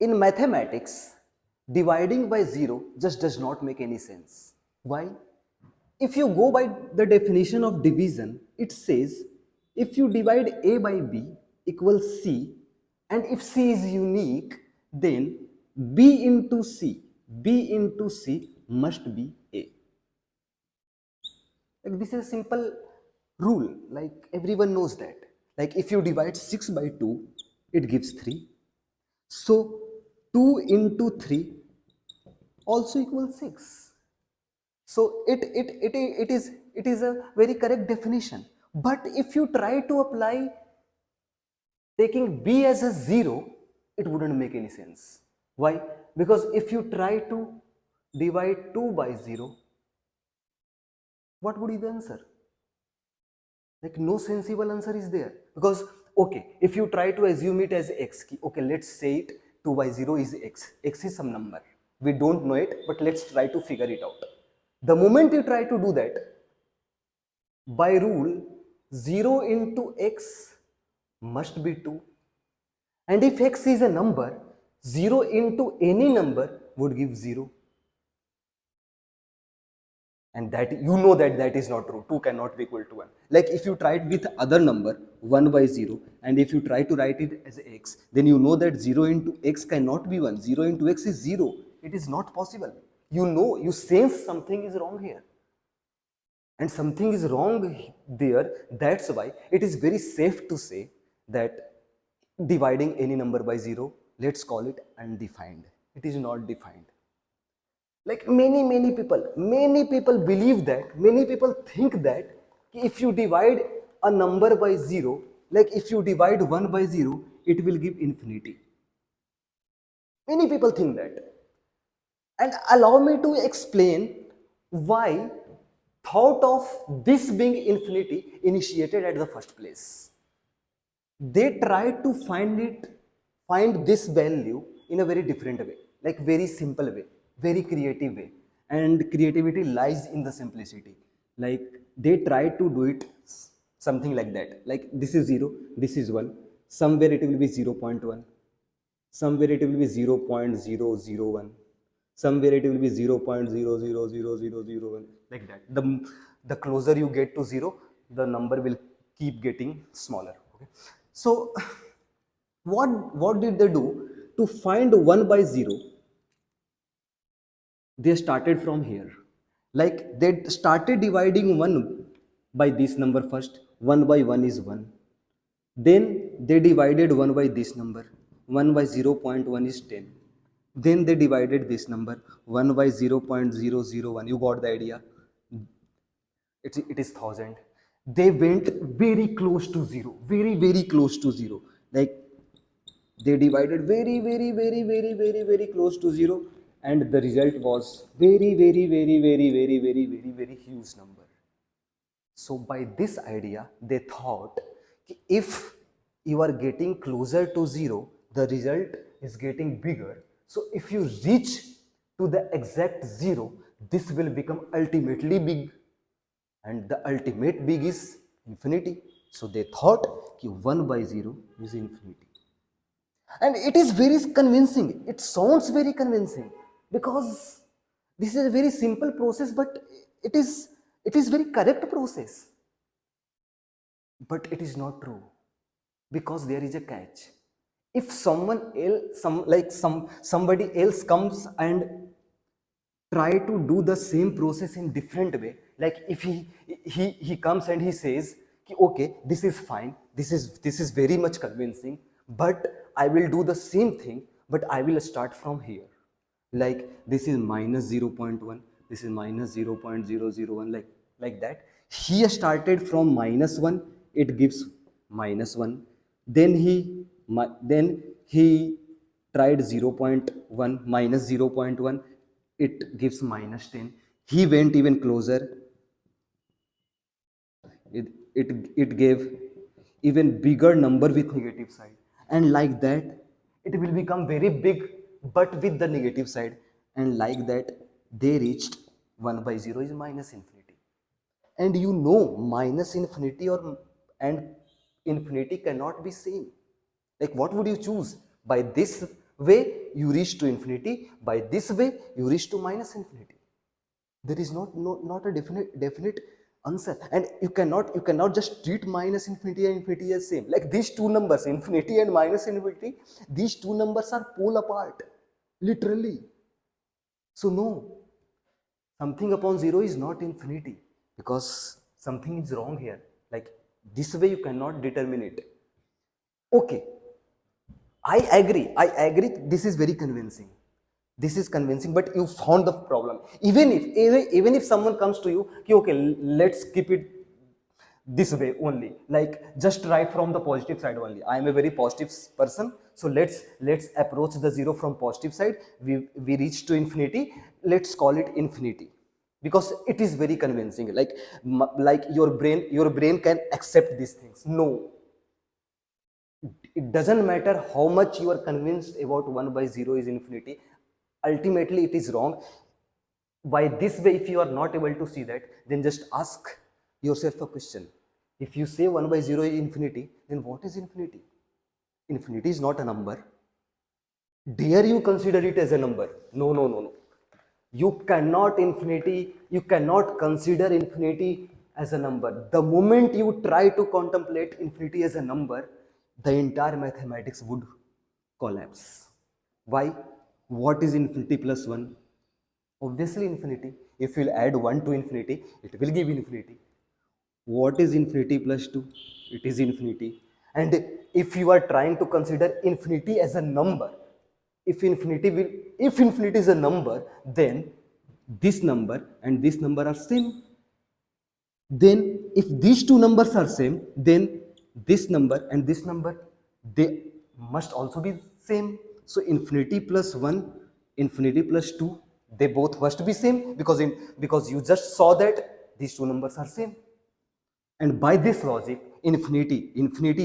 In mathematics, dividing by 0 just does not make any sense. Why? If you go by the definition of division, it says if you divide a by b equals c, and if c is unique, then b into c must be a. Like, this is a simple rule, like everyone knows that. Like, if you divide 6 by 2, it gives 3. So 2 into 3 also equals 6. So it is a very correct definition. But if you try to apply taking b as a 0, it wouldn't make any sense. Why? Because if you try to divide 2 by 0, what would be the answer? Like, no sensible answer is there. Because, okay, if you try to assume it as x, okay, let's say it 2 by 0 is x is some number. We don't know it, but let's try to figure it out. The moment you try to do that, by rule, 0 into x must be 2. And if x is a number, 0 into any number would give 0. And that, you know, that is not true. 2 cannot be equal to 1. Like, if you try it with other number 1 by 0, and if you try to write it as x, then you know that 0 into x cannot be 1. 0 into x is 0. It is not possible. You know, you sense something is wrong here. And something is wrong there. That's why it is very safe to say that dividing any number by 0, let's call it undefined. It is not defined. Like, many people believe that, many people think that if you divide a number by 0, like if you divide 1 by 0, it will give infinity. Many people think that. And allow me to explain why thought of this being infinity initiated at the first place. They tried to find this value in a very different way, like very simple way, very creative way. And creativity lies in the simplicity. Like, they tried to do it something like that. Like, this is 0, this is 1, somewhere it will be 0.1, somewhere it will be 0.001, somewhere it will be 0.000001, like that. The closer you get to 0, the number will keep getting smaller. Okay? So what did they do to find 1 by 0? They started from here. Like, they started dividing 1 by this number first. 1 by 1 is 1. Then they divided 1 by this number. 1 by 0.1 is 10. Then they divided this number. 1 by 0.001. You got the idea? It is 1000. They went very close to 0. Very close to 0. Like, they divided very close to 0. And the result was very huge number. So by this idea, they thought, if you are getting closer to 0, the result is getting bigger. So if you reach to the exact 0, this will become ultimately big. And the ultimate big is infinity. So they thought 1 by 0 is infinity. And it is very convincing. It sounds very convincing, because this is a very simple process, but it is very correct process. But it is not true, because there is a catch. If somebody else comes and try to do the same process in different way, like if he comes and he says, okay, this is fine, this is very much convincing, but I will do the same thing, but I will start from here. Like, this is minus 0.1, this is minus 0.001, like that. He started from minus 1, it gives minus 1. Then he tried 0.1 minus 0.1, it gives minus 10. He went even closer, it gave even bigger number with negative side, and like that it will become very big but with the negative side, and like that they reached 1 by 0 is minus infinity. And you know, minus infinity and infinity cannot be same. Like, what would you choose? By this way you reach to infinity, by this way you reach to minus infinity. There is not a definite answer, and you cannot just treat minus infinity and infinity as same. Like these two numbers, infinity and minus infinity, these two numbers are pole apart, literally. So no, something upon zero is not infinity, because something is wrong here. Like this way you cannot determine it. Okay, I agree, this is very convincing, this is convincing, but you found the problem. Even if someone comes to you, okay, let's keep it this way only, like just try from the positive side only. I am a very positive person, so let's approach the zero from positive side. We reach to infinity, let's call it infinity, because it is very convincing. Like your brain can accept these things. No, it doesn't matter how much you are convinced about 1 by 0 is infinity, ultimately it is wrong. By this way, if you are not able to see that, then just ask yourself a question. If you say 1 by 0 is infinity, then what is infinity? Infinity is not a number. Dare you consider it as a number? No, no, no, no. You cannot consider infinity as a number. The moment you try to contemplate infinity as a number, the entire mathematics would collapse. Why? What is infinity plus 1? Obviously infinity. If you'll add 1 to infinity, it will give infinity. What is infinity plus 2? It is infinity. And if you are trying to consider infinity as a number, if infinity is a number, then this number and this number are same. Then if these two numbers are same, then this number and this number, they must also be same. So infinity plus 1, infinity plus 2, they both must be same, because you just saw that these two numbers are same. And by this logic, infinity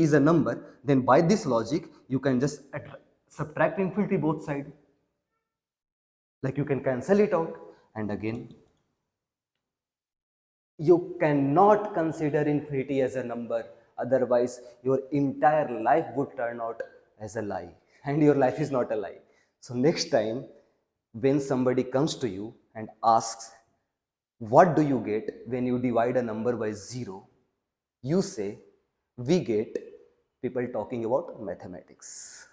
is a number, then by this logic you can just subtract infinity both sides. Like you can cancel it out. And again, you cannot consider infinity as a number, otherwise your entire life would turn out as a lie, and your life is not a lie. So next time when somebody comes to you and asks, what do you get when you divide a number by 0, you say, we get people talking about mathematics.